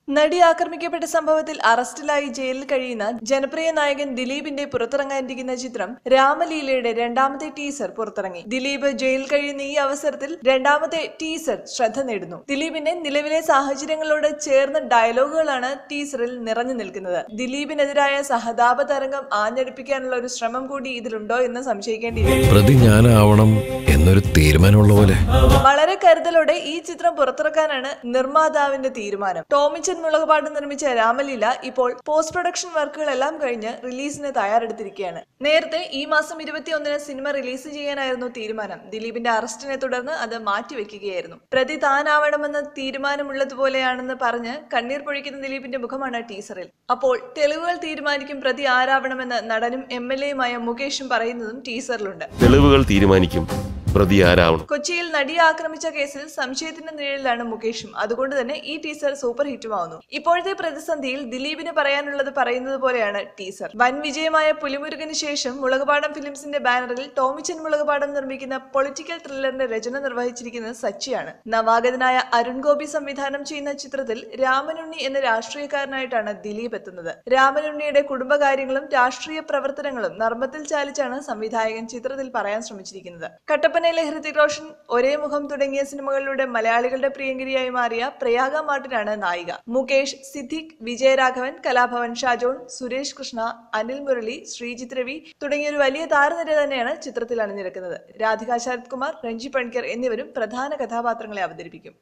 നടി ആക്രമിക്കപ്പെട്ട സംഭവത്തിൽ അറസ്റ്റിലായി ജയിലിൽ കഴിയുന്ന ജനപ്രിയ നായകൻ ദിലീപിന്റെ പുറത്തിറങ്ങാനിരിക്കുന്ന ചിത്രം രാമലീലയുടെ രണ്ടാമത്തെ ടീസർ പുറത്തിറങ്ങി. ദിലീപ് ജയിലിൽ കഴിയുന്ന ഈ അവസരത്തിൽ രണ്ടാമത്തെ ടീസർ ശ്രദ്ധ നേടുന്നു. ദിലീപിന്റെ നിലവിലെ സാഹചര്യങ്ങളോട് ചേർന്ന ഡയലോഗുകളാണ് ടീസറിൽ നിറഞ്ഞു നിൽക്കുന്നത്. ദിലീപിനെതിരായ സഹതാപ തരംഗം ആഞ്ഞടിപ്പിക്കാനുള്ള ഒരു ശ്രമം കൂടി ഇതിലുണ്ടോ എന്ന് സംശയിക്കേണ്ടിയിരിക്കുന്നു. പ്രതി ഞാനാവണം എന്നൊരു തീരുമാനമുള്ള പോലെ വളരെ കരുതലോടെ ഈ ചിത്രം പുറത്തിറക്കാനാണ് നിർമ്മാതാവിന്റെ തീരുമാനം. ടോമിച്ചൻ മുളകുപാട് നിർമ്മിച്ച രാമലീല ഇപ്പോൾ പോസ്റ്റ് പ്രൊഡക്ഷൻ വർക്കുകളെല്ലാം കഴിഞ്ഞ് റിലീസിന് തയ്യാറെടുത്തിരിക്കുകയാണ്. നേരത്തെ ഈ മാസം 21-ന് സിനിമ റിലീസ് ചെയ്യാനായിരുന്നു തീരുമാനം. ദിലീപിന്റെ അറസ്റ്റിനെ തുടർന്ന് അത് മാറ്റിവെക്കുകയായിരുന്നു. പ്രതി താനാവണമെന്ന തീരുമാനമുള്ളതുപോലെയാണെന്ന് പറഞ്ഞ് കണ്ണീർ പൊഴിക്കുന്ന ദിലീപിന്റെ മുഖമാണ് ടീസറിൽ. അപ്പോൾ തെളിവുകൾ തീരുമാനിക്കും പ്രതി ആരാവണമെന്ന് നടനും MLA-യുമായ മുകേഷും പറയുന്നതും ടീസറിലുണ്ട്. തെളിവുകൾ തീരുമാനിക്കും പ്രതി ആരാവണം. കൊച്ചിയിൽ നടിയെ ആക്രമിച്ച കേസിൽ സംശയത്തിന്റെ നിഴലിലാണ് മുകേഷും. അതുകൊണ്ട് തന്നെ ഈ ടീസർ സൂപ്പർ ഹിറ്റുമാവുന്നു. ഇപ്പോഴത്തെ പ്രതിസന്ധിയിൽ ദിലീപിന് പറയാനുള്ളത് പറയുന്നത് പോലെയാണ് ടീസർ. വൻ വിജയമായ പുലിമുരുകന് ശേഷം മുളകുപാടം ഫിലിംസിന്റെ ബാനറിൽ ടോമിച്ചൻ മുളകുപാടം നിർമ്മിക്കുന്ന പൊളിറ്റിക്കൽ ത്രില്ലറിന്റെ രചന നിർവഹിച്ചിരിക്കുന്നത് സച്ചിയാണ്. നവാഗതനായ അരുൺ ഗോപി സംവിധാനം ചെയ്യുന്ന ചിത്രത്തിൽ രാമനുണ്ണി എന്ന രാഷ്ട്രീയക്കാരനായിട്ടാണ് ദിലീപ് എത്തുന്നത്. രാമനുണ്ണിയുടെ കുടുംബകാര്യങ്ങളും രാഷ്ട്രീയ പ്രവർത്തനങ്ങളും നർമ്മത്തിൽ ചാലിച്ചാണ് സംവിധായകൻ ചിത്രത്തിൽ പറയാൻ ശ്രമിച്ചിരിക്കുന്നത്. കട്ടപ്പന ഹൃതിക് റോഷൻ, ഒരേ മുഖം തുടങ്ങിയ സിനിമകളിലൂടെ മലയാളികളുടെ പ്രിയങ്കരിയായി മാറിയ പ്രയാഗ മാർട്ടിനാണ് നായിക. മുകേഷ്, സിദ്ദിഖ്, വിജയരാഘവൻ, കലാഭവൻ ഷാജോൺ, സുരേഷ് കൃഷ്ണ, അനിൽ മുരളി, ശ്രീജിത്ത് രവി തുടങ്ങിയ ഒരു വലിയ താരനിര തന്നെയാണ് ചിത്രത്തിൽ അണിനിരക്കുന്നത്. രാധിക ശരത് കുമാർ, രഞ്ജി പണിക്കർ എന്നിവരും പ്രധാന കഥാപാത്രങ്ങളെ അവതരിപ്പിക്കും.